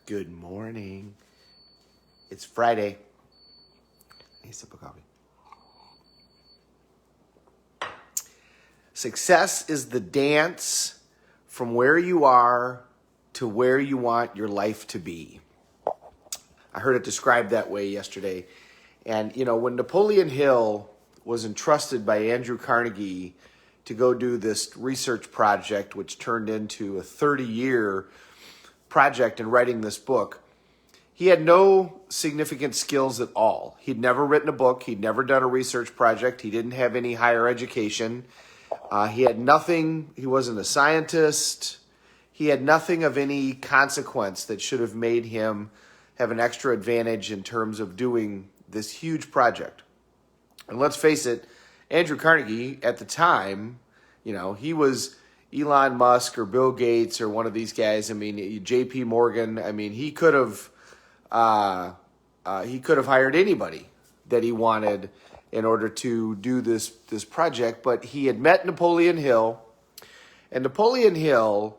Good morning. It's Friday. A sip of coffee. Success is the dance from where you are to where you want your life to be. I heard it described that way yesterday. And, when Napoleon Hill was entrusted by Andrew Carnegie to go do this research project, which turned into a 30-year project in writing this book, he had no significant skills at all. He'd never written a book. He'd never done a research project. He didn't have any higher education. He had nothing. He wasn't a scientist. He had nothing of any consequence that should have made him have an extra advantage in terms of doing this huge project. And let's face it, Andrew Carnegie at the time, he was Elon Musk or Bill Gates or one of these guys. J.P. Morgan. He could have hired anybody that he wanted in order to do this project. But he had met Napoleon Hill, and Napoleon Hill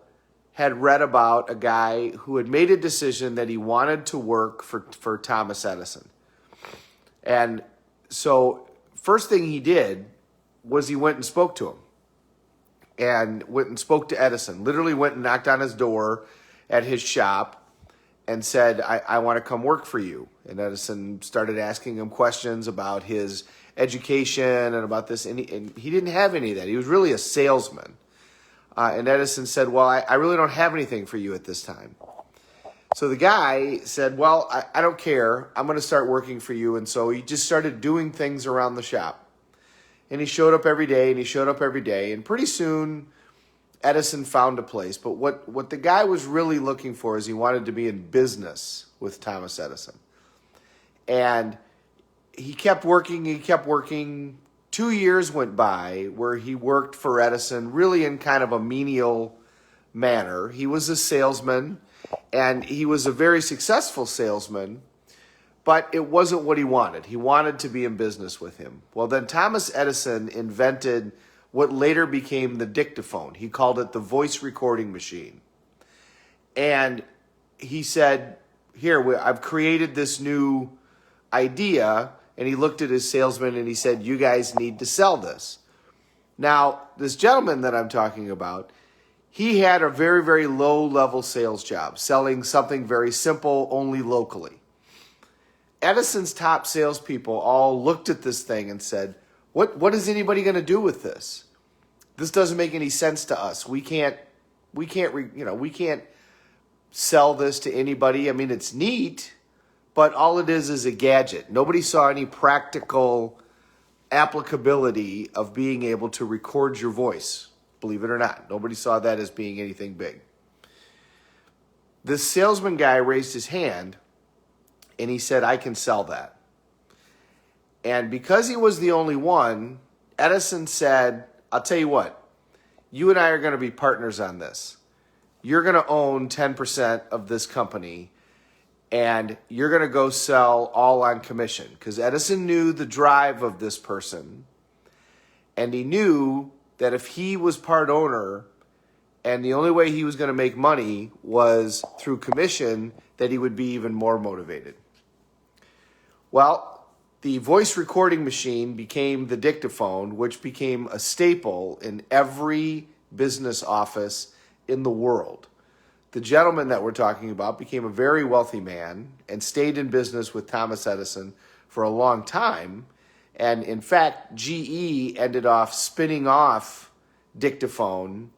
had read about a guy who had made a decision that he wanted to work for Thomas Edison. And so first thing he did was he went and spoke to him. And went and spoke to Edison, literally went and knocked on his door at his shop and said, I want to come work for you. And Edison started asking him questions about his education and about this. And he didn't have any of that. He was really a salesman. And Edison said, well, I really don't have anything for you at this time. So the guy said, well, I don't care. I'm going to start working for you. And so he just started doing things around the shop. And he showed up every day, and he showed up every day. And pretty soon, Edison found a place. But what the guy was really looking for is he wanted to be in business with Thomas Edison. And he kept working. 2 years went by where he worked for Edison really in kind of a menial manner. He was a salesman, and he was a very successful salesman. But it wasn't what he wanted. He wanted to be in business with him. Well, then Thomas Edison invented what later became the dictaphone. He called it the voice recording machine. And he said, here, I've created this new idea. And he looked at his salesman and he said, you guys need to sell this. Now, this gentleman that I'm talking about, he had a very, very low-level sales job, selling something very simple only locally. Edison's top salespeople all looked at this thing and said, what is anybody going to do with this? This doesn't make any sense to us. We can't sell this to anybody. It's neat, but all it is a gadget. Nobody saw any practical applicability of being able to record your voice, believe it or not. Nobody saw that as being anything big. This salesman guy raised his hand and he said, I can sell that. And because he was the only one, Edison said, I'll tell you what, you and I are going to be partners on this. You're going to own 10% of this company, and you're going to go sell all on commission. Because Edison knew the drive of this person, and he knew that if he was part owner, and the only way he was going to make money was through commission, that he would be even more motivated. Well, the voice recording machine became the dictaphone, which became a staple in every business office in the world. The gentleman that we're talking about became a very wealthy man and stayed in business with Thomas Edison for a long time. And in fact, GE ended up spinning off dictaphone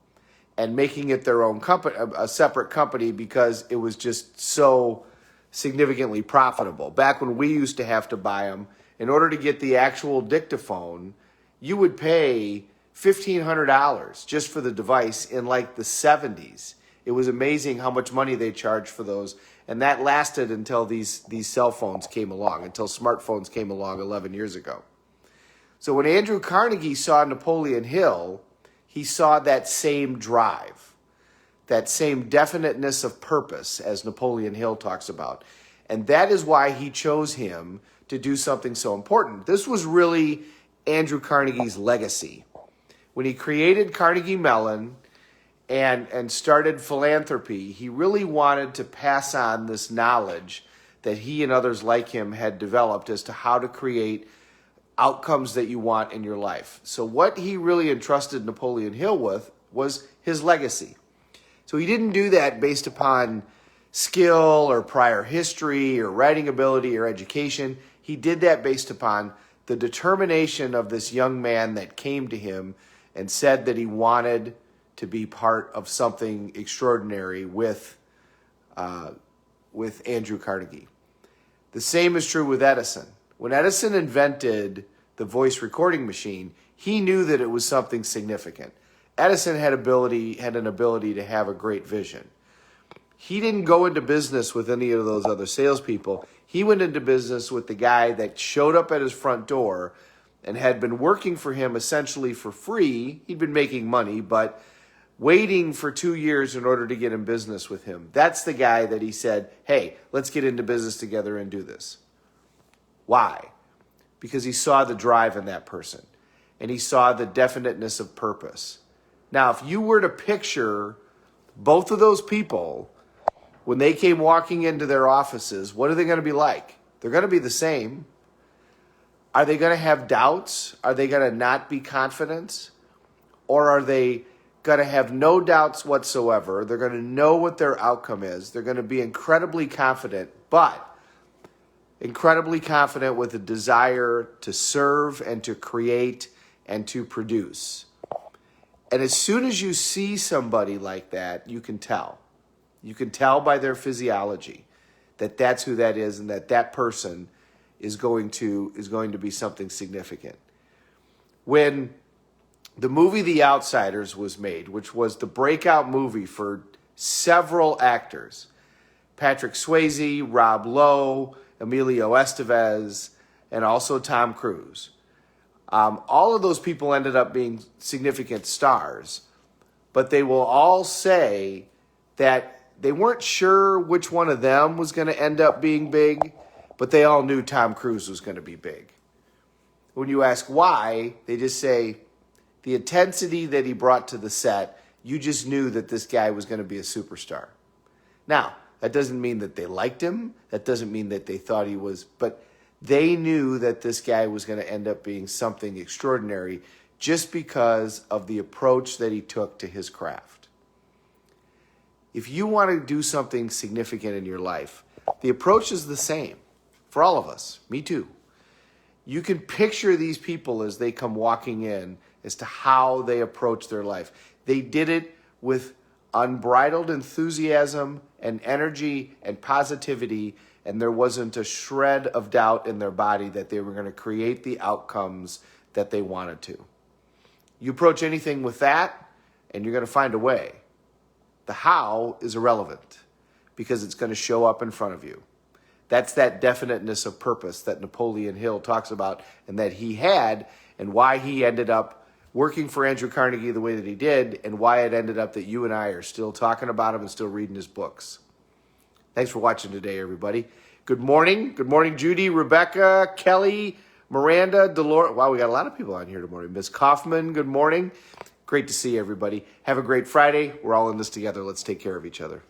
and making it their own company, a separate company, because it was just so significantly profitable. Back when we used to have to buy them, in order to get the actual dictaphone, you would pay $1,500 just for the device in like the 70s. It was amazing how much money they charged for those. And that lasted until these cell phones came along, until smartphones came along 11 years ago. So when Andrew Carnegie saw Napoleon Hill, he saw that same drive, that same definiteness of purpose as Napoleon Hill talks about. And that is why he chose him to do something so important. This was really Andrew Carnegie's legacy. When he created Carnegie Mellon, and started philanthropy, he really wanted to pass on this knowledge that he and others like him had developed as to how to create outcomes that you want in your life. So what he really entrusted Napoleon Hill with was his legacy. So he didn't do that based upon skill or prior history or writing ability or education. He did that based upon the determination of this young man that came to him and said that he wanted to be part of something extraordinary with Andrew Carnegie. The same is true with Edison. When Edison invented the voice recording machine, he knew that it was something significant. Edison had an ability to have a great vision. He didn't go into business with any of those other salespeople. He went into business with the guy that showed up at his front door and had been working for him essentially for free. He'd been making money, but waiting for 2 years in order to get in business with him. That's the guy that he said, hey, let's get into business together and do this. Why? Because he saw the drive in that person, and he saw the definiteness of purpose. Now, if you were to picture both of those people, when they came walking into their offices, what are they going to be like? They're going to be the same. Are they going to have doubts? Are they going to not be confident? Or are they going to have no doubts whatsoever? They're going to know what their outcome is. They're going to be incredibly confident, but incredibly confident with a desire to serve and to create and to produce. And as soon as you see somebody like that, you can tell. You can tell by their physiology that that's who that is, and that person is going to be something significant. When the movie The Outsiders was made, which was the breakout movie for several actors, Patrick Swayze, Rob Lowe, Emilio Estevez, and also Tom Cruise. All of those people ended up being significant stars, but they will all say that they weren't sure which one of them was going to end up being big, but they all knew Tom Cruise was going to be big. When you ask why, they just say the intensity that he brought to the set, you just knew that this guy was going to be a superstar. Now, that doesn't mean that they liked him. That doesn't mean that they thought he was, but they knew that this guy was going to end up being something extraordinary just because of the approach that he took to his craft. If you want to do something significant in your life, the approach is the same for all of us. Me too. You can picture these people as they come walking in as to how they approach their life. They did it with unbridled enthusiasm and energy and positivity, and there wasn't a shred of doubt in their body that they were going to create the outcomes that they wanted to. You approach anything with that, and you're going to find a way. The how is irrelevant because it's going to show up in front of you. That's that definiteness of purpose that Napoleon Hill talks about and that he had, and why he ended up working for Andrew Carnegie the way that he did, and why it ended up that you and I are still talking about him and still reading his books. Thanks for watching today, everybody. Good morning. Good morning, Judy, Rebecca, Kelly, Miranda, Dolores. Wow, we got a lot of people on here tomorrow. Miss Kaufman, good morning. Great to see everybody. Have a great Friday. We're all in this together. Let's take care of each other.